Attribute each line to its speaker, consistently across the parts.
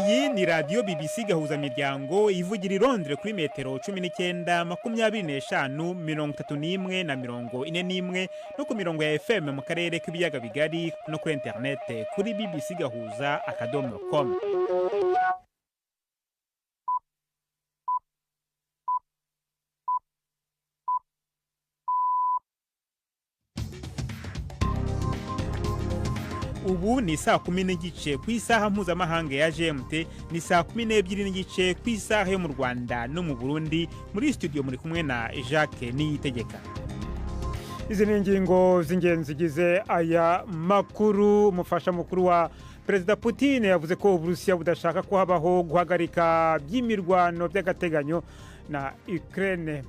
Speaker 1: iyi ni radiyo BBC gahuza miryango ivugira i Londres kuri metero 19 25 31 na 41 no ku mirongo ya FM mu karere k'ibiyaga bigari no kuri internet kuri bbcgahuza.com. Ubu ni saa 10 n'igice ku isaha mpuzamahanga ya GMT, ni saa 12 n'igice ku isaha yo mu Rwanda no mu Burundi. Muri studio muri kumwe na Jacques Niyitegeka.
Speaker 2: Izi ni ingingo z'ingenzi zigize aya makuru. Umufasha mukuru wa Perezida Putin yavuze ko Uburusiya budashaka ko habaho guhagarika by'imirwano by'agateganyo na Ukraine.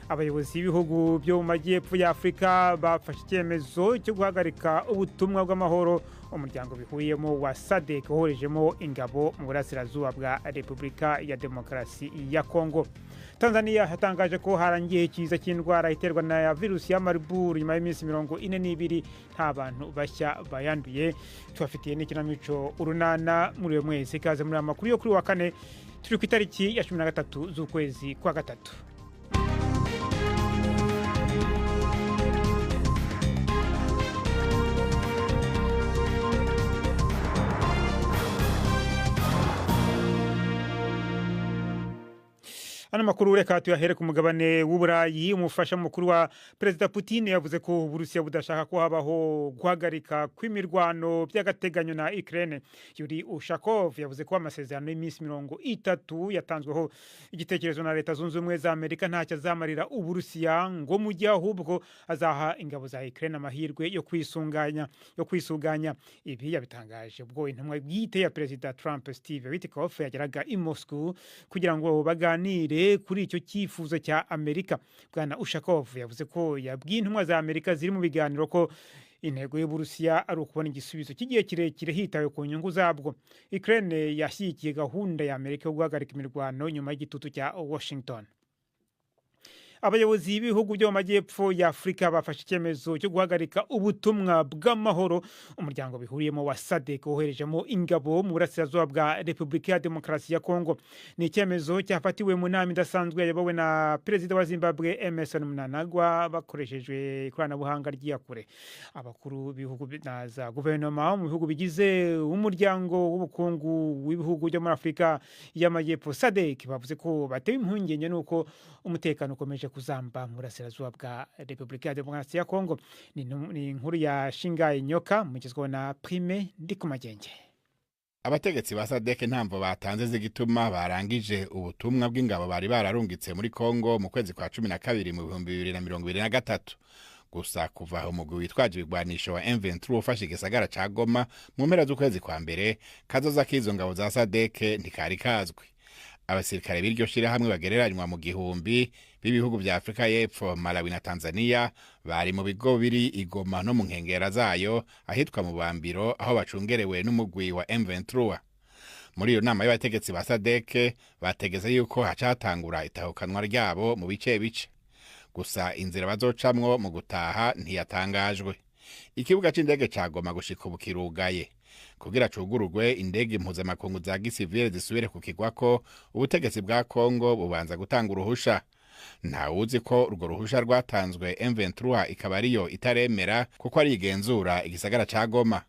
Speaker 2: Abayobozi b'ibihugu byo mu majyepfo ya Afrika bafashe icyemezo cyo guhagarika ubutumwa bw'amahoro umuryango bihuriyemo wa SADC uhorejemo ingabo mu burasirazuba bwa Repubulika ya Demokarasi ya Kongo. Tanzania yatangaje ko harangiye ikiza cy'indwara iterwa na virusi ya Marburg nyuma y'iminsi 42 nta bantu bashya bayanduye. Tubafitiye n'ikinamico urunana muri uyu mwezi. Ikaze muri amakuru yo kuri wa kane turi ku itariki ya 13 z'ukwezi kwa gatatu. Ana makuru reka tuyahere ku mugabane w'Uburayi. Umufasha mukuru wa Perezida Putin yavuze ko Uburusiya budashaka ko habaho guhagarika kw'imirwano by'agateganyo na Ukraine. Yuri Ushakov yavuze ko amasezerano y'iminsi 30 yatanzweho igitekerezo na Leta Zunze Ubumwe za Amerika ntacyo azamarira Uburusiya, ngo mu gihe ahubwo azaha ingabo za Ukraine amahirwe yo kwisuganya. Ibi yabitangaje ubwo intumwa bwite ya Perezida Trump Steve Witkoff yageraga i Moscow kugira ngo baganire kuri icyo cyifuzo cya Amerika. Bwana Ushakov yavuze ko yabwiye intumwa za Amerika ziri mu biganiro ko intego y'Uburusiya ari ukubona igisubizo cy'igihe kirekire hitawe ku nyungu zabwo. Ukraine yashyigikiye gahunda ya Amerika yo guhagarika imirwano nyuma y'igitutu cya Washington. Abayobozi b'ibihugu byo mu majyepfo ya Afrika bafashe icyemezo cyo guhagarika ubutumwa bw'amahoro umuryango bihuriyemo wa SADC woherejemo ingabo mu burasirazuba bwa Repubulika ya Demokarasi ya Kongo. Ni icyemezo cyafatiwe mu nama idasanzwe yayobowe na Perezida wa Zimbabwe Emmerson Mnangagwa bakoresheje ikoranabuhanga ry'iyakure. Abakuru b'ibihugu na za guverinoma mu bihugu bigize umuryango w'ubukungu w'ibihugu byo muri Afrika y'amajyepfo SADC bavuze ko batewe impungenge nuko umutekano ukomeje kuzamba mu burasirazuba bwa Repubulika ya Demokarasi ya Kongo. Ni inkuru ya Shingaye Nyoka mugezweho na Prime Ndikumagenge.
Speaker 3: Abategetsi ba SADC ntamvo batanze zigituma barangije ubutumwa bw'ingabo bari bararungitse muri Kongo mu kwezi kwa 12 mu 2023. Gusa kuva umugwi witwaje ibigwanisho wa M23 ufashe igisagara ca Goma mu mpera z'ukwezi kwa mbere, kazoza k'izo ngabo za SADC ntikari kazwi. Abasirikare b'iryo shirahamwe bagereranywa mu gihumbi b'ibihugu bya Afrika y'Epfo, Malawi na Tanzania bari mu bigo biri Igoma no mu nkengera zayo ahitwa mu Bambiro aho bacungerewe n'umugwi wa M23. Muri iyo nama y'abategetsi ba SADC bategeze yuko hacatangura itahukanwa ryabo mu bice bice. Gusa inzira bazocamwo mu gutaha ntiyatangajwe. Ikibuga c'indege ca Goma gushika ubu kirugaye. Kugira cugurugwe indege mpuzamakungu za gisivile zisubire kukigwako, ubutegetsi bwa Kongo bubanza gutanga uruhusha. Ntawuzi ko urwo ruhusha rwatanzwe M23 ikaba ariyo itaremera kuko ari igenzura igisagara ca Goma.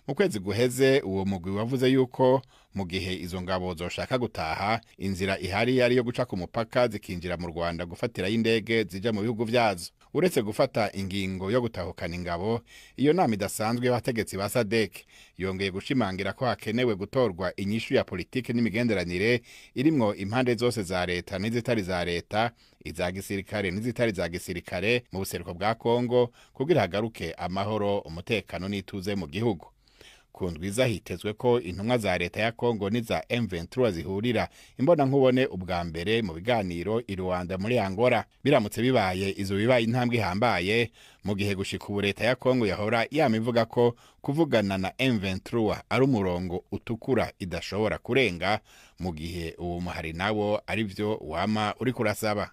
Speaker 3: Mu kwezi guheze uwo mugwi wavuze yuko mu gihe izo ngabo zoshaka gutaha, inzira ihari ari yo guca ku mupaka zikinjira mu Rwanda gufatira y'indege zija mu bihugu vyazo. Uretse gufata ingingo yo gutahukana ingabo, iyo nama idasanzwe y'abategetsi ba SADC yongeye gushimangira ko hakenewe gutorwa inyishu ya politike n'imigenderanire irimwo impande zose za leta n'izitari za leta, iza gisirikare n'izitari za gisirikare mu buseruko bwa Kongo kugira hagaruke amahoro, umutekano n'ituze mu gihugu. Kundwiza hitezwe ko intumwa za leta ya Kongo n'iza M23 zihurira imbona nkubone ubwa mbere mu biganiro i Rwanda muri Angola. Biramutse bibaye izo bibaye intambwe ihambaye mu gihe gushika ubu leta ya Kongo yahora yamivuga ko kuvugana na M23 ari umurongo utukura idashobora kurenga, mu gihe uwo muhari nawo ari byo wama uri kurasaba.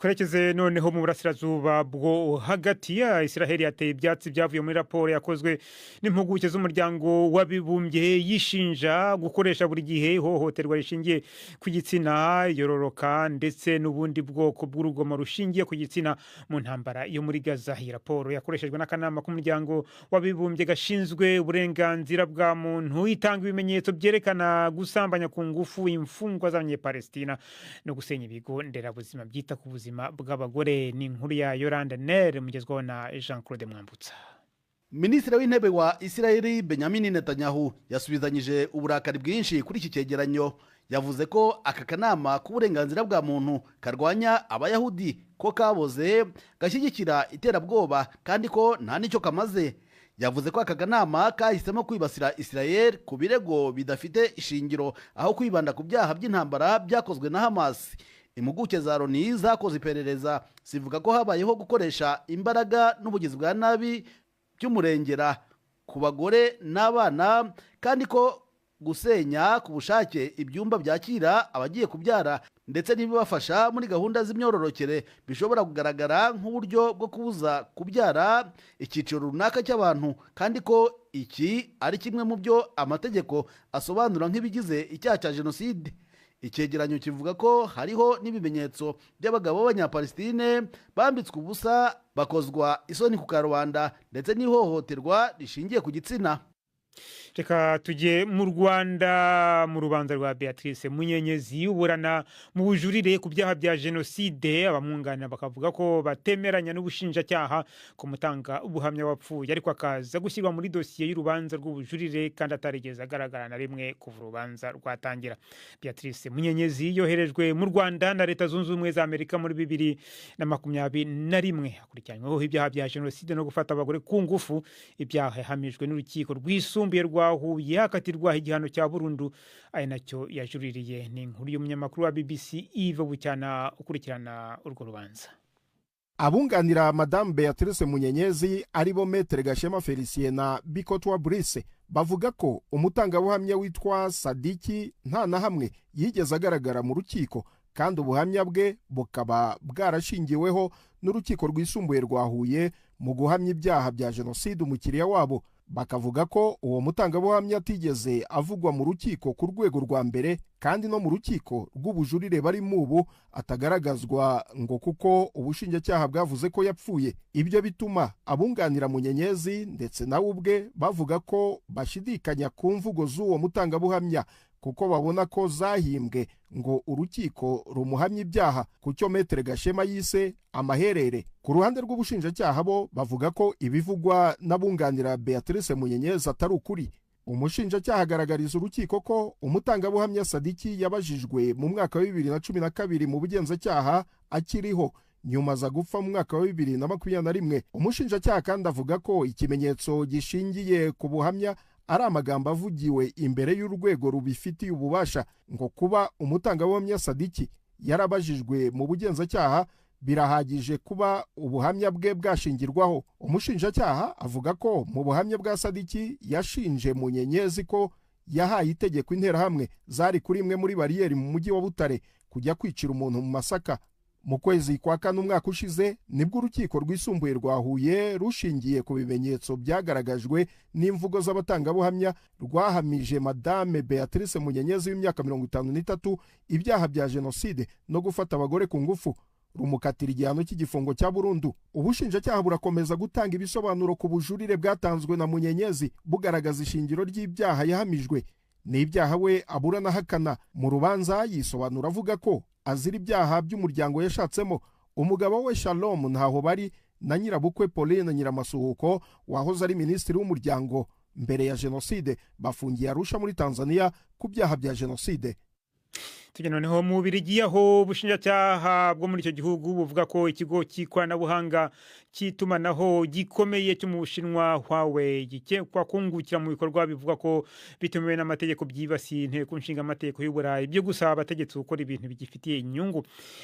Speaker 2: twerekeze noneho mu burasirazuba bwo hagati ya Israel yateye ibyatsi byavuye muri raporo yakozwe n'impuguke z'umuryango w'abibumbye yishinja gukoresha buri gihe ihohoterwa rishingiye ku gitsina, yororoka ndetse n'ubundi bwoko bw'urugomo rushingiye ku gitsina mu ntambara yo muri Gaza. Iyi raporo yakoreshejwe n'akanama k'umuryango w'abibumbye gashinzwe uburenganzira bwa muntu, itanga ibimenyetso byerekana gusambanya ku ngufu imfungwa z'abanyepalestina no gusenya ibigo nderabuzima byita ku buzima bw'abagore. Ni inkuru ya Yolande Nere mugezwaho na Jean Claude Mwambutsa.
Speaker 4: Minisitiri w'intebe wa Israel Benjamin Netanyahu yasubizanyije uburakari bwinshi kuri iki cyegeranyo. Yavuze ko aka kanama k'uburenganzira bwa muntu karwanya abayahudi ko kaboze gashyigikira iterabwoba kandi ko nta nicyo kamaze. Yavuze ko aka kanama kahisemo kwibasira Israel ku birego bidafite ishingiro aho kwibanda ku byaha by'intambara byakozwe na Hamas. Impuguke za Loni zakoze iperereza zivuga ko habayeho gukoresha imbaraga n'ubugizi bwa nabi by'umurengera ku bagore n'abana, kandi ko gusenya ku bushake ibyumba byakira abagiye kubyara ndetse n'ibibafasha muri gahunda z'imyororokere bishobora kugaragara nk'uburyo bwo kubuza kubyara icyiciro runaka cy'abantu, kandi ko iki ari kimwe mu byo amategeko asobanura nk'ibigize icyaha cya jenoside. Icyegeranyo kivuga ko hariho n'ibimenyetso by'abagabo b'abanyapalestine bambitswe ubusa, bakozwa isoni ku karubanda ndetse n'ihohoterwa rishingiye ku gitsina.
Speaker 2: Reka tujye mu Rwanda mu rubanza rwa Beatrice Munyenyezi uburana mu bujurire ku byaha bya jenoside. Abamwunganira bakavuga ko batemeranya n'ubushinjacyaha ku mutanga ubuhamya wapfuye, ariko akaza gushyirwa muri dosiye y'urubanza rw'ubujurire kandi atarigeze agaragara na rimwe kuva urubanza rwatangira. Beatrice Munyenyezi yoherejwe mu Rwanda na Leta Zunze Ubumwe za Amerika muri 2021. Akurikiranyweho ibyaha bya jenoside no gufata abagore ku ngufu, ibyaha yahamijwe n'urukiko rwisumbuye rwa Huye hakatirwaho igihano cya burundu, ari nacyo yajuririye. Ni inkuru y'umunyamakuru wa BBC Yves Bucyana ukurikirana urwo rubanza.
Speaker 5: Abunganira Madame Beatrice Munyenyezi aribo Maître Gashema Felicien na Bikotwa Brice bavuga ko umutangabuhamya witwa Sadiki nta na hamwe yigeze agaragara mu rukiko, kandi ubuhamya bwe bukaba bwarashingiweho n'urukiko rwisumbuye rwa Huye mu guhamya ibyaha bya jenoside umukiriya wabo. Bakavuga ko uwo mutangabuhamya atigeze avugwa mu rukiko ku rwego rwa mbere, kandi no mu rukiko rw'ubujurire bari mubu atagaragazwa ngo kuko ubushinjacyaha bwavuze ko yapfuye. Ibyo bituma abunganira Munyenyezi ndetse nawe ubwe bavuga ko bashidikanya ku mvugo z'uwo mutangabuhamya, kuko babona ko zahimbwe ngo urukiko rumuhamya ibyaha, ku cyo Maître Gashema yise amaherere. Ku ruhande rw'ubushinjacyaha bo bavuga ko ibivugwa n'abunganira Beatrice Munyenyezi atari ukuri. Umushinjacyaha agaragariza urukiko ko umutangabuhamya Sadiki yabajijwe mu mwaka wa 2012 mu bugenzacyaha akiriho, nyuma za gupfa mu mwaka wa 2021. Umushinjacyaha kandi avuga ko ikimenyetso gishingiye ku buhamya ari amagambo avugiwe imbere y'urwego rubifitiye ububasha, ngo kuba umutangabuhamya Sadiki yarabajijwe mu bugenzacyaha birahagije kuba ubuhamya bwe bwashingirwaho. Umushinjacyaha avuga ko mu buhamya bwa Sadiki yashinje Munyenyezi ko yahaye itegeko interahamwe zari kuri imwe muri bariyeri mu mujyi wa Butare kujya kwicira umuntu mu Masaka. Mu kwezi kwa kane umwaka ushize nibwo urukiko rwisumbuye rwa Huye rushingiye ku bimenyetso byagaragajwe n'imvugo z'abatangabuhamya rwahamije Madame Beatrice Munyenyezi w'imyaka 53 ibyaha bya jenoside no gufata abagore ku ngufu, rumukatira igihano cy'igifungo cya burundu. Ubushinjacyaha burakomeza gutanga ibisobanuro ku bujurire bwatanzwe na Munyenyezi bugaragaza ishingiro ry'ibyaha yahamijwe. Ni ibyaha we aburana hakana. Mu rubanza yisobanura avuga ko azira ibyaha by'umuryango yashatsemo. Umugabo we Shalom ntaho bari na nyirabukwe Pauline Nyiramasuhuko wahoze ari minisitiri w'umuryango mbere ya jenoside bafungiye Arusha muri Tanzania ku byaha bya jenoside.
Speaker 2: Tujya noneho mu Bubiligi aho ubushinjacyaha bwo muri icyo gihugu buvuga ko ikigo cy'ikoranabuhanga cy'itumanaho gikomeye cyo mu Bushinwa Huawei gikekwa kungukira mu bikorwa bivuga ko bitemewe n'amategeko byibasiye inteko nshinga amategeko y'Uburayi byo gusaba abategetsi gukora ibintu bigifitiye inyungu.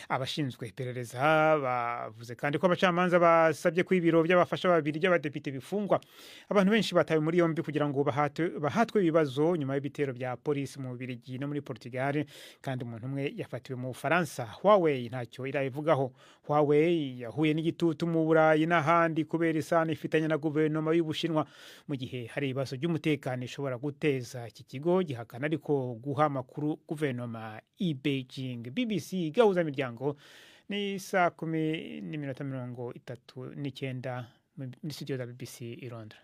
Speaker 2: Abashinzwe iperereza bavuze kandi ko abacamanza basabye ko ibiro by'abafasha babiri by'abadepite bifungwa. Abantu benshi batawe muri yombi kugira ngo bahatwe ibibazo nyuma y'ibitero bya polisi mu Bubiligi no muri Portugal, kandi kandi umuntu umwe yafatiwe mu Bufaransa. Huawei ntacyo irabivugaho. Huawei yahuye n'igitutu mu Burayi n'ahandi kubera isano ifitanye na guverinoma y'Ubushinwa, mu gihe hari ibibazo by'umutekano ishobora guteza. Iki kigo gihakana ariko guha amakuru guverinoma i Beijing. BBC gahuza imiryango ni saa 10:39 muri studio za BBC i Londres.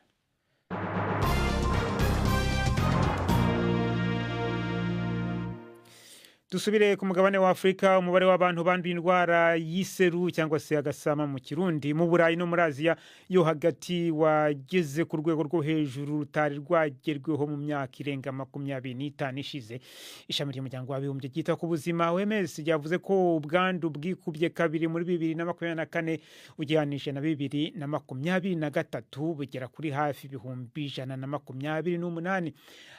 Speaker 2: Dusubire ku mugabane wa Afrika. Umubare w'abantu banduye indwara y'iseru cyangwa se agasama mu Kirundi mu Burayi no muri Aziya yo hagati wageze ku rwego rwo hejuru rutari rwagerweho mu myaka irenga 25 ishize. Ishami ry'umuryango w'abibumbye ryita ku buzima OMS ryavuze ko ubwandu bwikubye kabiri muri 2024 ugereranije na 2023 bugera kuri hafi 128.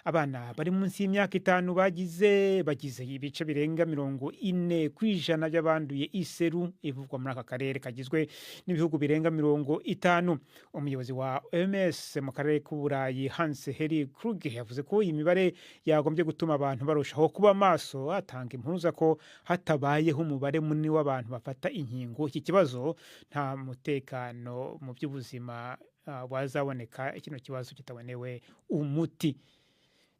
Speaker 2: Abana bari munsi y'imyaka 5 bagize ibice birenga 40% by'abanduye iseru ivugwa muri aka karere kagizwe n'ibihugu birenga 50. Umuyobozi wa OMS mu karere k'Uburayi Hans Henrik Kluge yavuze ko iyi mibare yagombye gutuma abantu barushaho kuba maso, atanga impuruza ko hatabayeho umubare munini w'abantu bafata inkingo iki kibazo nta mutekano mu by'ubuzima wazaboneka kino kibazo kitabonewe umuti.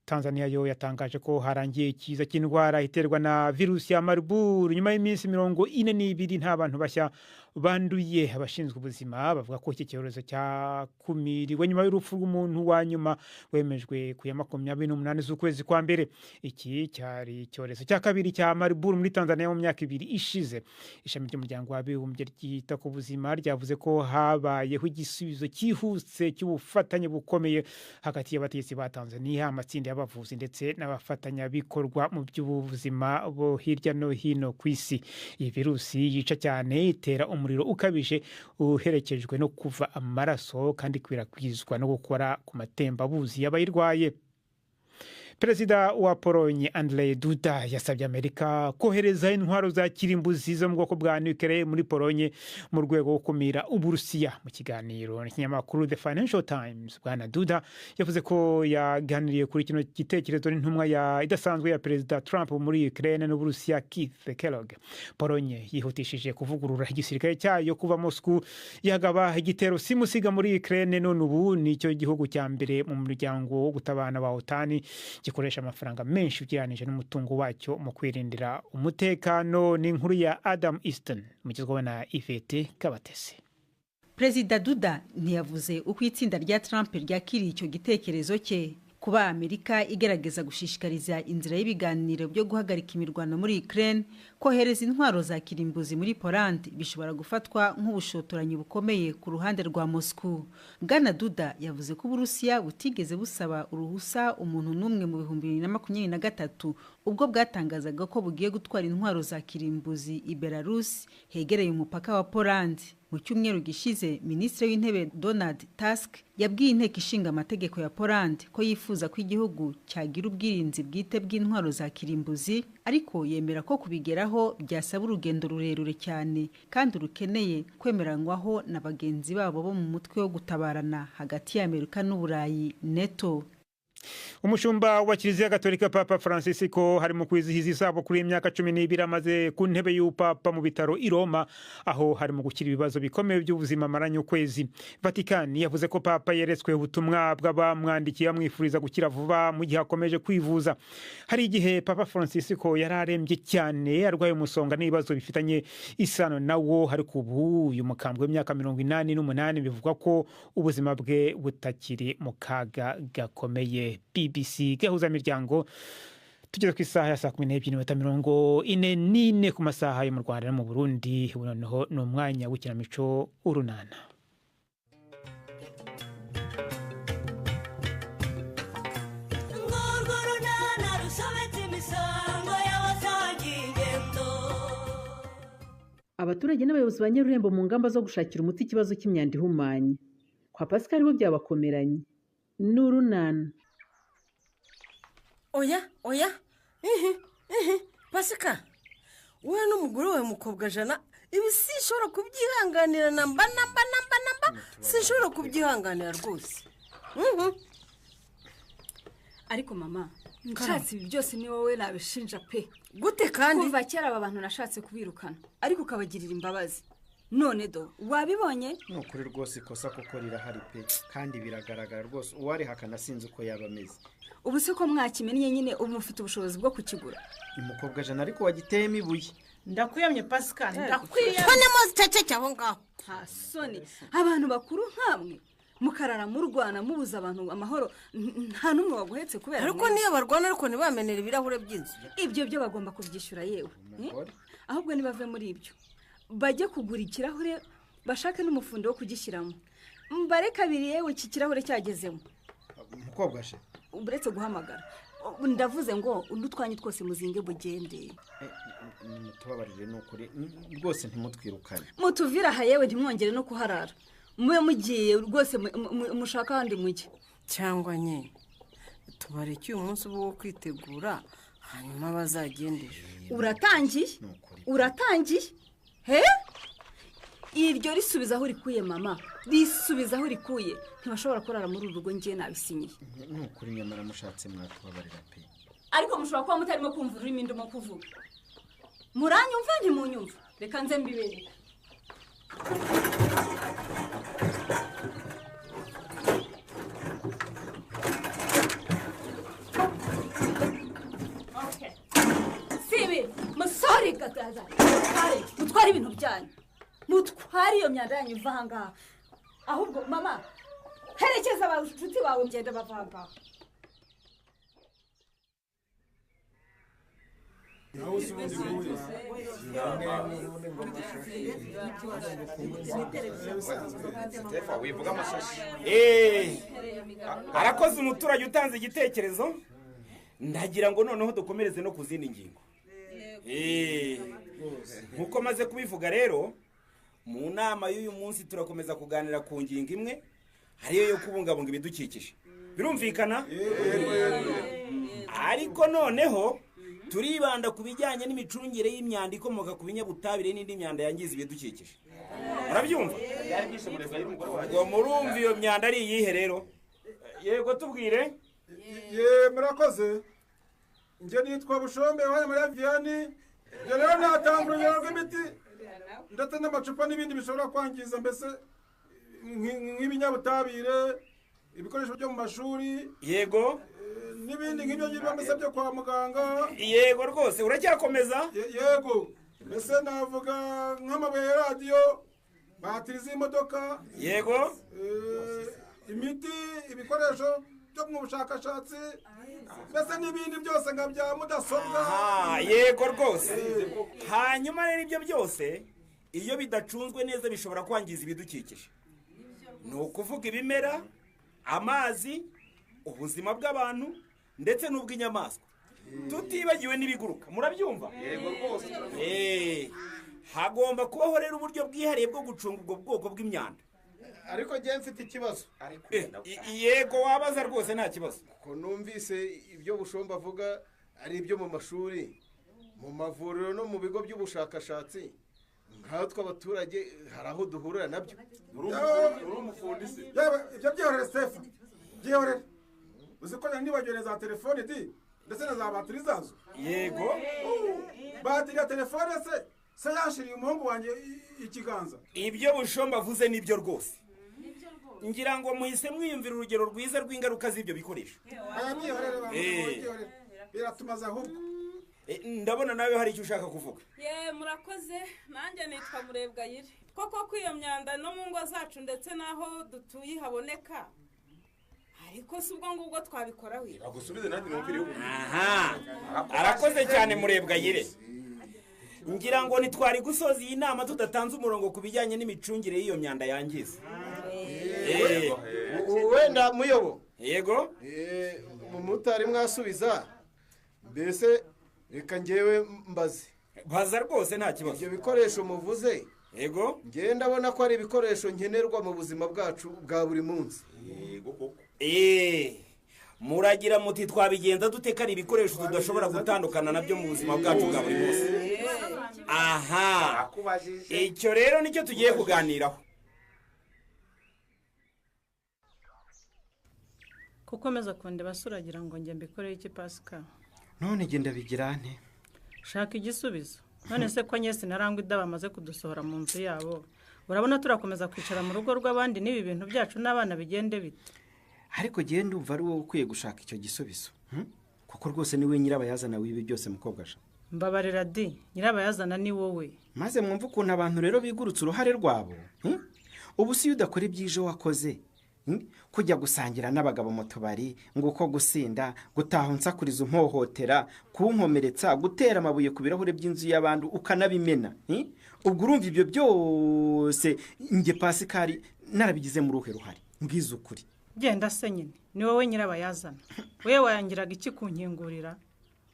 Speaker 2: Tanzania yo yatangaje ko harangiye ikiza cy'indwara iterwa na virusi ya Marburg nyuma y'iminsi 42 nta bantu bashya banduye. Abashinzwe ubuzima bavuga ko iki cyorezo cyakumiriwe nyuma y'urupfu rw'umuntu wa nyuma wemejwe ku ya 28 z'ukwezi kwa mbere. Iki cyari icyorezo cya kabiri cya Marburg muri Tanzania mu myaka 2 ishize. Ishami ry'umuryango w'abibumbye ryita ku buzima ryavuze ko habayeho igisubizo cyihuse cy'ubufatanye bukomeye hagati y'abategetsi ba Tanzania, amatsinda y'abavuzi ndetse n'abafatanyabikorwa mu by'ubuzima bo hirya no hino ku isi. Iyi virusi yica cyane, itera umuriro ukabije uherekejwe no kuva amaraso kandi kwirakwizwa no gukora ku matembabuzi y'abayirwaye. Perezida wa Polonye Andrzej Duda yasabye Amerika kohereza intwaro za kirimbuzi zo mu bwoko bwa nucleaire muri Polonye mu rwego rwo gukumira Uburusiya. Mu kiganiro n'ikinyamakuru The Financial Times, Bwana Duda yavuze ko yaganiriye kuri kino gitekerezo n'intumwa idasanzwe ya Perezida Trump muri Ukraine n'Uburusiya Keith Kellogg. Polonye yihutishije kuvugurura igisirikare cyayo kuva Moscow yagaba igitero simusiga muri Ukraine, none ubu nicyo gihugu cya mbere mu muryango wo gutabana wa OTAN gikoresha amafaranga menshi ugereranije n'umutungo wacyo mu kwirindira umutekano. Ni inkuru ya Adam Easton mugezweho na Ivete Kabatesi.
Speaker 6: Perezida Duda ntiyavuze uko itsinda rya Trump ryakiriye icyo gitekerezo cye. Kuba Amerika igerageza gushishikariza inzira y'ibiganiro byo guhagarika imirwano muri Ukraine, kohereza intwaro za kirimbuzi muri Poland bishobora gufatwa nk'ubushotoranyi bukomeye ku ruhande rwa Moscow. Bwana Duda yavuze ko Uburusiya butigeze busaba uruhusa umuntu n'umwe mu 2023 ubwo bwatangazaga ko bugiye gutwara intwaro za kirimbuzi i Belarus hegereye umupaka wa Poland. Mu cyumweru gishize, Minisitiri w'Intebe Donald Tusk yabwiye inteko ishinga amategeko ya Poland ko yifuza ko igihugu cyagira ubwirinzi bwite bw'intwaro za kirimbuzi, ariko yemera ko kubigeraho byasaba urugendo rurerure cyane kandi rukeneye kwemeranywaho na bagenzi babo bo mu mutwe wo gutabarana hagati ya Amerika n'Uburayi NATO.
Speaker 2: Umushumba wa Kiliziya Gatolika Papa Francisco hari mu kwizihiza isabukuru y'imyaka 12 amaze ku ntebe y'upapa mu bitaro i Roma, aho hari mu gukira ibibazo bikomeye by'ubuzima maranye ukwezi. Vatican yavuze ko Papa yeretswe ubutumwa bw'abamwandikiye bamwifuriza gukira vuba mu gihe akomeje kwivuza. Hari igihe Papa Francisco yararembye cyane, arwaye umusonga n'ibibazo bifitanye isano nawo, hari kubu uyu mukambwe w'imyaka 88 bivugwa ko ubuzima bwe butakiri mu kaga gakomeye. BBC gahuza imiryango tugeze ku isaha ya 12:44 ku masaha yo mu Rwanda no mu Burundi. Noneho no mwanya w'ikinamico Urunana.
Speaker 7: Abaturage n'abayobozi ba Nyarurembo mu ngamba zo gushakira umuti ikibazo cy'imyanda ihumanye. Kwa Pascal bo byabakomeranye. N'Urunana.
Speaker 8: Oya. Pasika, wowe n'umugore wawe mukobwa Jana, ibi sinshobora kubyihanganira namba. Sinshobora kubyihanganira rwose.
Speaker 9: Ariko mama, nshatse ibi byose ni wowe nabishinja pe.
Speaker 8: Gute kandi?
Speaker 9: Kuva kera aba bantu nashatse kubirukana ariko ukabagirira imbabazi. None do wabibonye?
Speaker 10: Nukuri rwose ikosa kuko rirahari pe kandi biragaragara rwose uwari hakana sinzi uko yaba ameze.
Speaker 9: Ubu se ko mwakimennye nyine ubu mufite ubushobozi bwo kukigura.
Speaker 10: Umukobwa Jana ariko wagiteyemo ibuye.
Speaker 11: Ndakwiyamye Pascal, ndakwiyamye.
Speaker 8: Hone mozi cece aho ngaho.
Speaker 9: Ha soni, abantu bakuru nkamwe mukarara mu Rwanda mubuza abantu amahoro nta numwe waguhetse kubera.
Speaker 8: Ariko niyo barwana ariko ntibamenera ibirahure by'inzu.
Speaker 9: Ibyo byo bagomba kubyishyura yewe. Ahubwo nibave muri ibyo. Bajye kugura ikirahure bashake n'umufundo wo kugishyiramo. Mbare kabiri yewe iki kirahure cyagezemo.
Speaker 10: Umukobwa she.
Speaker 9: Uretse guhamagara. Ndavuze ngo udutwanye twose muzinge bugende.
Speaker 10: Mutubabarire nukuri rwose ntimutwirukane.
Speaker 9: Mutuvira hayewe ntimwongere no kuharara. Mwe mugiye rwose mushaka handi mujye.
Speaker 8: Cyangwa nye tubareke uyu munsi wo kwitegura hanyuma bazagendesha.
Speaker 9: Uratangiye? He? Iryo risubiza aho rikuye mama. Risubiza aho rikuye. Ntibashobora kurara muri urugo ngiye nabisinyiye.
Speaker 10: Nukuri nyamara mushatse mwatubabarira pe.
Speaker 9: Ariko mushobora kuba mutarimo kumva ururimi ndimo kuvuga. Muranyumva ntimunyumva. Reka nze mbibereke. Okay. Sibi, musori gataza. Mutware ibintu byanyu. Mutware iyo myanda yanyu vanga. Ahubwo mama, herekeza abacuti bawe ngenda bavanga.
Speaker 12: Arakoze umuturage utanze igitekerezo ndagira ngo noneho dukomereze no kuzindi ngingo. Nkuko maze kubivuga rero mu nama y'uyu munsi turakomeza kuganira ku ngingo imwe ariyo yo kubungabunga ibidukikije. Birumvikana? Ariko noneho turibanda ku bijyanye n'imicungire y'imyanda ikomoka ku binyabutabire n'indi myanda yangiza ibidukikije. Murabyumva? Ngo murumva iyo myanda ari iyihe rero? Yego tubwire.
Speaker 13: Murakoze. Nje nitwa Bushombe wa Maria Vianney. Rero natangura yorwe imiti ndetse n'amacupa n'ibindi bishobora kwangiza mbese nk'ibinyabutabire ibikoresho byo mu mashuri.
Speaker 12: Yego.
Speaker 13: N'ibindi nk'ibyo mbese byo kwa muganga.
Speaker 12: Yego rwose uracyakomeza?
Speaker 13: Yego. Mbese navuga nk'amabuye ya radio, batiri z'imodoka.
Speaker 12: Yego.
Speaker 13: Imiti, ibikoresho byo mu bushakashatsi. Mbese n'ibindi byose nka bya mudasobwa.
Speaker 12: Yego rwose. Hanyuma rero ibyo byose iyo bidacunzwe neza bishobora kwangiza ibidukikije. Ni ukuvuga ibimera, amazi, ubuzima bw'abantu ndetse n'ubw'inyamaswa. Tutibagiwe n'ibiguruka. Murabyumva?
Speaker 13: Yego rwose.
Speaker 12: Hagomba kubaho rero uburyo bwihariye bwo gucunga ubwo bwoko bw'imyanda.
Speaker 13: Ariko je mfite ikibazo.
Speaker 12: Yego wabaza rwose nta kibazo.
Speaker 13: Ko numvise ibyo Bushomba avuga ari ibyo mu mashuri, mu mavuriro no mu bigo by'ubushakashatsi. Nkaho tw'abaturage hari aho duhurira nabyo. Uri umufundisi. Ibyo byihorere Stephen. Byihorere. Uzi ko nibagiwe za telefone di ndetse na za batiri zazo.
Speaker 12: Yego.
Speaker 13: Batiri ya telefone se yashiriye umuhungu wanjye ikiganza.
Speaker 12: Ibyo Bushomba avuze nibyo rwose. Ngira ngo muhise mwiyumvira urugero rwiza rw'ingaruka z'ibyo bikoresho.
Speaker 13: Biratumaza ahubwo.
Speaker 12: Ndabona nawe hari icyo ushaka kuvuga.
Speaker 14: Murakoze nanjye nitwa Murebwayire. Koko kwiyo myanda no mu ngo zacu ndetse naho dutuye haboneka. Ariko si ubwo ngubwo twabikora we.
Speaker 13: Bagusubize nanjye numvire.
Speaker 12: Arakoze cyane Murebwayire. Ngira ngo nitwari gusoza iyi nama tudatanze umurongo ku bijyanye n'imicungire y'iyo myanda yangiza.
Speaker 13: Wenda muyobo.
Speaker 12: Yego.
Speaker 13: Mutari mwasubiza. Mbese reka ngewe mbaze.
Speaker 12: Baza rwose nta kibazo.
Speaker 13: Ibyo bikoresho muvuze.
Speaker 12: Yego.
Speaker 13: Ngewe ndabona ko ari ibikoresho nkenerwa mu buzima bwacu bwa buri munsi.
Speaker 12: Yego koko. Muragira muti twabigenza dutekana ibikoresho tudashobora gutandukana nabyo mu buzima bwacu bwa buri munsi. Aha. Icyo rero nicyo tugiye kuganiraho.
Speaker 11: kukomeza kundeba basuragira ngo njye mbikoreye iki Pascal?
Speaker 10: None genda bigira nte?
Speaker 11: Shaka igisubizo. None se ko Nyesi na Rangwida bamaze kudusohora mu nzu yabo, urabona turakomeza kwicara mu rugo rw'abandi n'ibi bintu byacu n'abana bigende bite?
Speaker 10: Ariko genda umva ari wowe ukwiye gushaka icyo gisubizo. Kuko rwose ni we nyirabayazana w'ibi byose mukobwaje.
Speaker 11: Mbabarira di, nyirabayazana ni wowe.
Speaker 10: Maze mwumva ukuntu abantu rero bigurutse uruhare rwabo. Ubu si udakora ibyije wakoze. Kujya gusangira n'abagabo mu tubari, ngo uko gusinda, gutaha unsakuriza umpohotera, kunkomeretsa, gutera amabuye ku birahure by'inzu y'abantu ukanabimena. Ubwo urumva ibyo byose nge Pascal narabigize mu ruhe ruhare. Mbwiza ukuri.
Speaker 11: Genda se nyine, ni wowe nyirabayazana. Wewe wayangiraga iki kunkingurira?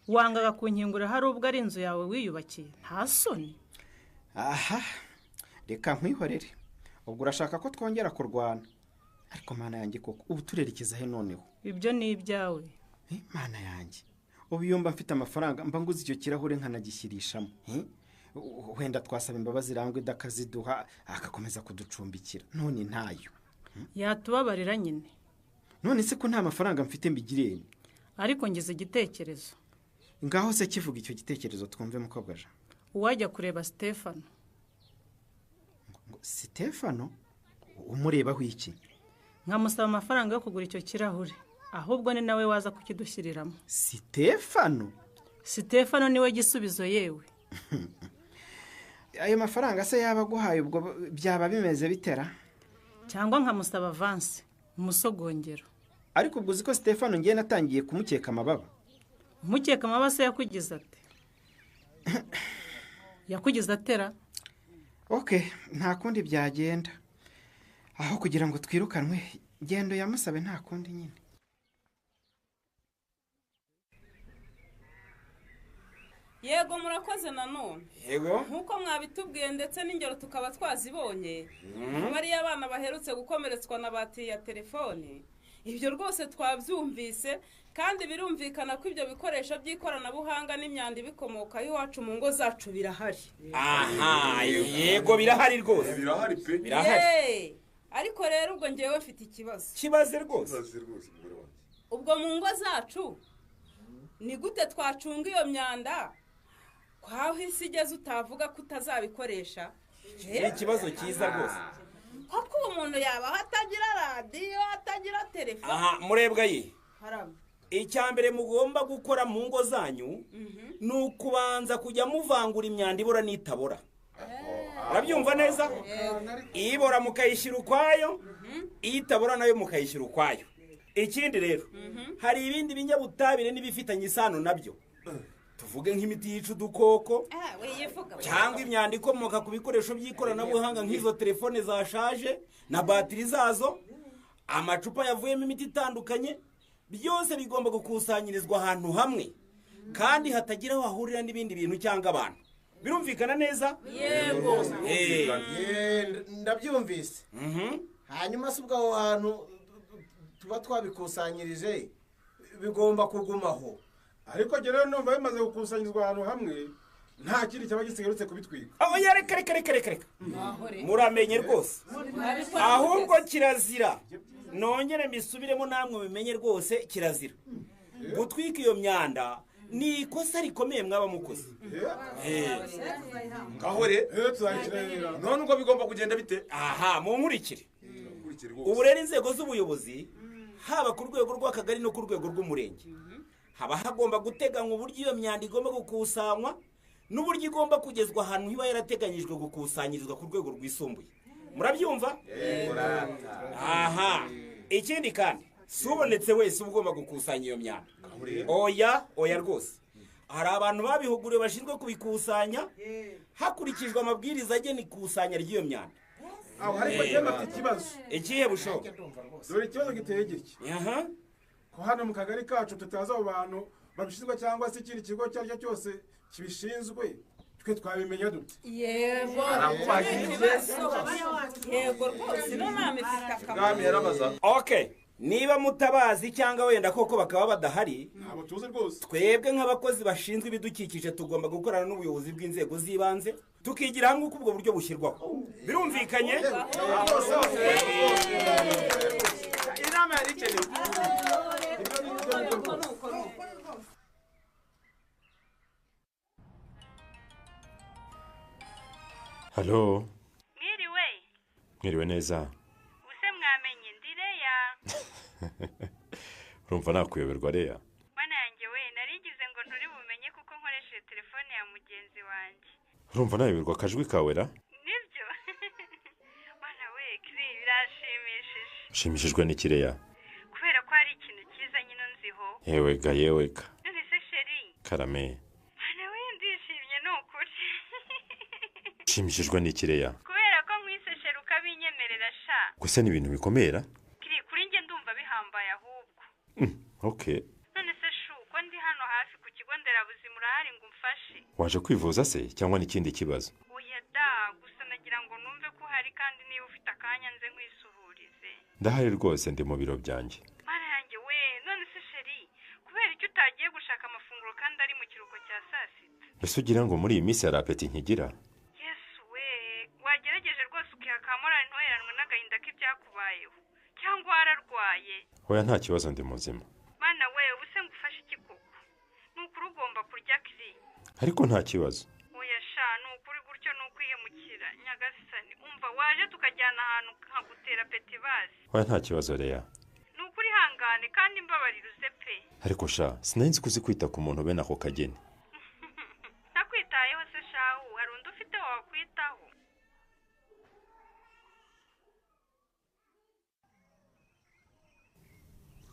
Speaker 11: Wangaga kunkingurira hari ubwo ari inzu yawe wiyubakiye? Nta soni.
Speaker 10: Aha, reka nkwihorere. Ubwo urashaka ko twongera kurwana. Ariko mana yanjye koko ubu turerekeza he noneho?
Speaker 11: Ibyo ni ibyawe.
Speaker 10: Mana yanjye. Ubu yomba mfite amafaranga mba nguze icyo kirahure nkanagishyirishamo. Wenda twasaba imbabazi Rangwida akaziduha akakomeza kuducumbikira. None ntayo.
Speaker 11: Yatubabarira nyine.
Speaker 10: None se ko nta mafaranga mfite mbigirene?
Speaker 11: Ariko ngize igitekerezo.
Speaker 10: Ngaho se kivuga icyo gitekerezo twumve mukobwaje.
Speaker 11: Uwajya kureba Stefano.
Speaker 10: Stefano? Umurebaho iki?
Speaker 11: Nkamusaba amafaranga yo kugura icyo kirahure. Ahubwo ni nawe waza kukidushyiriramo.
Speaker 10: Stefano?
Speaker 11: Stefano niwe gisubizo yewe.
Speaker 10: Ayo mafaranga se yaba guhaye ubwo byaba bimeze bitera?
Speaker 11: Cyangwa nkamusaba avance, umusogongero.
Speaker 10: Ariko ubwo uziko Stefano ngiye natangiye kumukeka amababa.
Speaker 11: Umukeka amababa se yakugize ate? Yakugize atera?
Speaker 10: Okay, nta kundi byagenda. Aho kugira ngo twirukanwe, gendo yamusabe nta kundi nyine.
Speaker 14: Yego murakoze nanone.
Speaker 12: Yego.
Speaker 14: Nkuko mwabitubwiye ndetse n'ingero tukaba twazibonye. Bari abana baherutse gukomeretswa na bati ya telefone. Ibyo rwose twabyumvise kandi birumvikana ko ibyo bikoresho by'ikoranabuhanga n'imyanda bikomoka iwacu mu ngo zacu birahari.
Speaker 12: Aha, yego birahari rwose.
Speaker 13: Birahari pe.
Speaker 12: Birahari.
Speaker 14: Ariko rero ubwo ngewe mfite ikibazo.
Speaker 12: Kibaze rwose.
Speaker 14: Ubwo mu ngo zacu ni gute twacunga iyo myanda? Kwaho isi igeze utavuga ko utazabikoresha?
Speaker 12: Ni ikibazo cyiza rwose.
Speaker 14: Koko umuntu yabaho atagira radiyo, atagira telefone.
Speaker 12: Aha, murebwa ye.
Speaker 14: Harama.
Speaker 12: Icyambere mugomba gukora mu ngo zanyu ni ukubanza kujya muvangura imyanda ibora n'itabora. Urabyumva neza? Ibora mukayishyira ukwayo, itabora nayo mukayishyira ukwayo. Ikindi rero, hari ibindi binyabutabire n'ibifitanye isano nabyo. Tuvuge nk'imiti yica udukoko, cyangwa imyanda ikomoka ku bikoresho by'ikoranabuhanga nk'izo telefone zashaje na batiri zazo, amacupa yavuyemo imiti itandukanye, byose bigomba gukusanyirizwa ahantu hamwe kandi hatagira aho hahurira n'ibindi bintu cyangwa abantu. Birumvikana neza?
Speaker 13: Yego. Ndabyumvise. Hanyuma se ubwo aho hantu tuba twabikusanyirije bigomba kugumaho.
Speaker 5: Ariko rero numva bimaze gukusanyirizwa ahantu hamwe nta kindi cyaba gisigarutse kubitwika.
Speaker 12: Aho reka. Muramenye rwose. Ahubwo kirazira. Nongere mbisubiremo namwe bimenye rwose kirazira. Gutwika iyo myanda ni ikosa rikomeye mwaba mukoze.
Speaker 13: Kahore tuzakirahira. None ubwo bigomba kugenda bite?
Speaker 12: Aha, munkurikire. Ubu rero inzego z'ubuyobozi haba ku rwego rw'akagari no ku rwego rw'umurenge haba hagomba guteganywa uburyo iyo myanda igomba gukusanywa n'uburyo igomba kugezwa ahantu iba yarateganyijwe gukusanyirizwa ku rwego rwisumbuye. Murabyumva? Aha, ikindi kandi subonetse wese ugomba gukusanya iyo myanda. Oya rwose. Hari abantu babihuguriwe bashinzwe kubikusanya hakurikijwe amabwiriza agena ikusanya ry'iyo myanda.
Speaker 5: Aho ariko cyema afite ikibazo.
Speaker 12: Ikihe busho?
Speaker 5: Dore ikibazo giteye giki.
Speaker 12: Aha.
Speaker 5: Ko hano mu kagari kacu tutaza abo bantu babishinzwe cyangwa se ikindi kigo cyaryo cyose kibishinzwe twe twabimenya dute?
Speaker 14: Yego. Yego rwose no namifite
Speaker 13: akamaro.
Speaker 12: Okay. Niba mutabazi cyangwa wenda koko bakaba badahari,
Speaker 5: ntabwo tuzi rwose.
Speaker 12: Twebwe nk'abakozi bashinzwe ibidukikije tugomba gukorana n'ubuyobozi bw'inzego z'ibanze tukigira hamwe uko ubwo buryo bushyirwaho. Birumvikanye?
Speaker 10: inama yari ikenewe.
Speaker 15: Halo.
Speaker 16: Mwiriwe.
Speaker 15: Mwiriwe neza.
Speaker 16: Use mwamenye ndireya.
Speaker 15: Urumva nakuyoberwa Leya?
Speaker 16: Bana yanjye we narigize ngo nturi bumenye kuko nkoresheje telefone ya mugenzi wanjye.
Speaker 15: Urumva nayoberwa akajwi kawe ra?
Speaker 16: Nibyo. Bana we kiri birashimishije.
Speaker 15: Ushimishijwe n'iki Leya?
Speaker 16: Kubera ko hari ikintu cyiza nyine nziho.
Speaker 15: Yewega.
Speaker 16: None se sheri.
Speaker 15: Karame.
Speaker 16: Bana we ndishimye ni ukuri.
Speaker 15: Ushimishijwe n'iki Leya?
Speaker 16: Kubera ko mwise sheri ukabinyemerera sha.
Speaker 15: Gusa ni ibintu bikomera?
Speaker 16: Kiri kuri njye ndumva bihambaye ahubwo.
Speaker 15: Okay.
Speaker 16: None se shu ko ndi hano hafi ku kigo nderabuzima urahari ngo umfashe.
Speaker 15: Waje kwivuza se cyangwa n'ikindi kibazo?
Speaker 16: Oya da gusa nagira ngo numve ko hari kandi niba ufite akanya nze nkwisuburize.
Speaker 15: Ndahari rwose ndi mu biro byanjye.
Speaker 16: Mara yanjye we none se sheri kubera icyo utagiye gushaka amafunguro kandi ari mu kiruhuko cya saa sita.
Speaker 15: Ese ugira ngo muri iyi minsi hari apeti nkigira?
Speaker 16: Yesu we wagerageje rwose ukihakamura ntoheranwe n'agahinda k'ibyakubayeho cyangwa wararwaye.
Speaker 15: Oya nta kibazo ndi muzima.
Speaker 16: Mana we ubuse ngufashe iki koko? Nukuri ugomba kurya kiri.
Speaker 15: Ariko nta kibazo.
Speaker 16: Oya sha nukuri gutyo nukwihemukira nyagasani umva waje tukajyana ahantu nkagutera peti basi.
Speaker 15: Oya nta kibazo Leya.
Speaker 16: Nukuri hangane kandi mbabarira uze pe.
Speaker 15: Ariko sha sinenzi kuzi kwita ku muntu bene ako kageni.
Speaker 16: Nakwitayeho se shahu hari undi ufite wakwitaho.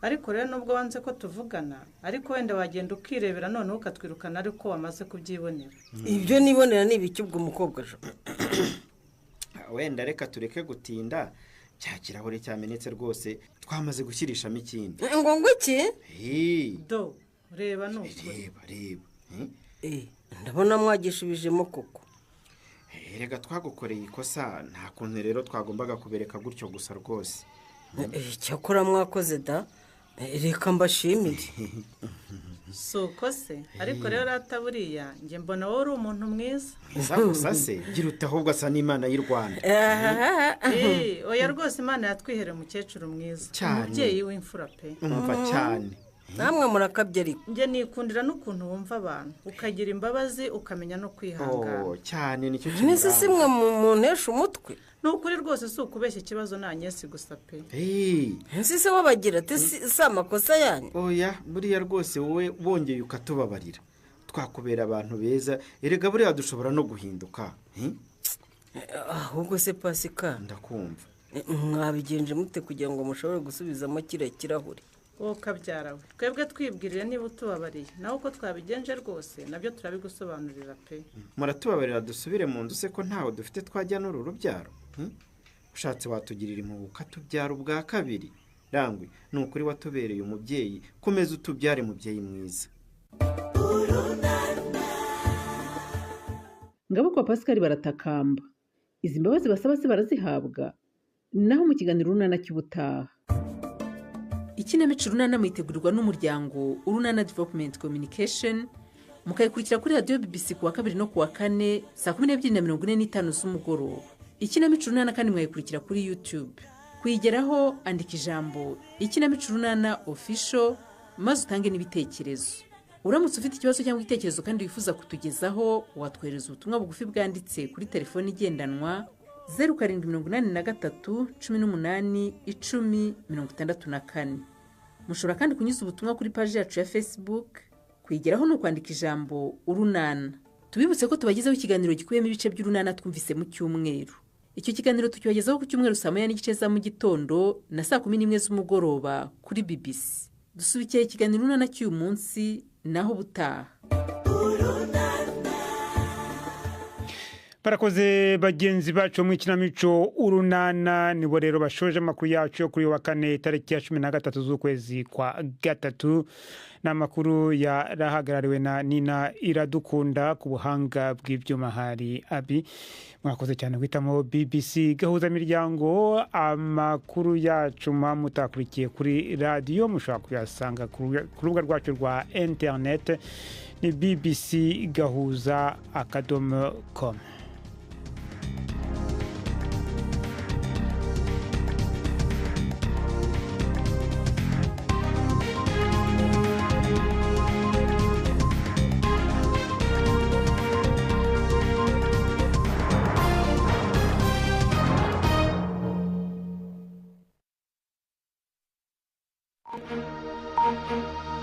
Speaker 11: ariko rero nubwo wanze ko tuvugana ariko wenda wagenda ukirebera none ukatwirukana ariko wamaze kubyibonera.
Speaker 8: Ibyo nibonera ni ibiki ubwo umukobwa jo.
Speaker 10: Wenda reka tureke gutinda cya kirahure cyamenetse rwose twamaze gushyirishamo ikindi.
Speaker 8: Ngo iki?
Speaker 11: Do reba nukuri.
Speaker 10: Reba.
Speaker 8: Ndabona mwagishubijemo koko.
Speaker 10: Rega twagukoreye ikosa nta kuntu rero twagombaga kubereka gutyo gusa rwose.
Speaker 8: Cyakora mwakoze da. Reka mbashimire.
Speaker 11: Suko se ariko rero rataburiya nge mbona wowe uri umuntu mwiza.
Speaker 10: Gusa se gira uti ahubwo asa n'Imana y'u Rwanda.
Speaker 11: Oya rwose Imana yatwihere umukecuru mwiza. Umubyeyi w'imfura pe.
Speaker 10: Umva cyane.
Speaker 8: Namwe murakabye ariko.
Speaker 11: Nge nikundira n'ukuntu wumva abantu ukagira imbabazi ukamenya no kwihangana.
Speaker 10: Cyane nicyo kintu.
Speaker 8: Nese simwe mu ntesha umutwe.
Speaker 11: Nukuri rwose si ukubeshya ikibazo nta nyesi gusa pe.
Speaker 8: Ese wabagira ati si amakosa yanyu.
Speaker 10: Oya buriya rwose wowe bongeye ukatubabarira. Twakubera abantu beza erega buriya dushobora no guhinduka.
Speaker 8: Ahubwo se Pasika
Speaker 10: ndakumva.
Speaker 8: Mwabigenje mute kugira ngo mushobore gusubizamo kirahure.
Speaker 11: Wowe kabyarawe twebwe twibwirire niba utubabariye naho uko twabigenje rwose nabyo turabigusobanurira pe.
Speaker 10: Muratubabarira dusubire mu nzu se ko ntawe dufite twajya n'uru rubyaro. Ushatse watugirira impuhwe ukatubyara ubwa kabiri. Rangwe ni ukuri watubereye umubyeyi komeza utubyare mubyeyi mwiza.
Speaker 7: Ngabo kwa Pascal baratakamba. Izi mbabazi basaba se barazihabwa. Naho mu kiganiro runana cy'ubutaha.
Speaker 6: Ikinamico runana mwitegurirwa n'umuryango Urunana Development Communication mukayikurikira kuri radio BBC kuwa 2 no kuwa 4 saa 12:45 z'umugoroba. Ikinamico runana kandi mwayikurikira kuri YouTube. Kuyigeraho andika ijambo Ikinamico runana official maze utange n'ibitekerezo. Uramutse ufite ikibazo cyangwa igitekerezo kandi wifuza kutugezaho watwohereza ubutumwa bugufi bwanditse kuri telefone igendanwa 0783 18 10 64. Mushobora kandi kunyuza ubutumwa kuri page yacu ya Facebook. Kwigeraho no kwandika ijambo Urunana. Tubibutse ko tubagezaho ikiganiro gikuyemo ibice by'Urunana twumvise mu cyumweru. Icyo kiganiro tukibagezaho ku cyumweru saa 9:30 za mu gitondo na saa 11 z'umugoroba kuri BBC. Dusubikiye ikiganiro Urunana cy'uyu munsi naho butaha.
Speaker 2: Barakoze bagenzi bacu mu ikinamico Urunana nibo rero bashoje amakuru yacu yo kuri wa 4 tariki ya 13 z'ukwezi kwa 3 n'amakuru yarahagarariwe na Nina Iradukunda ku buhanga bw'ibyuma hari Abi. Mwakoze cyane kwitamo BBC gahuza miryango. Amakuru yacu mutakurikiye kuri radio mushobora kuyasanga ku rubuga rwacu rwa internet ni bbcgahuza.com.
Speaker 17: Thank you.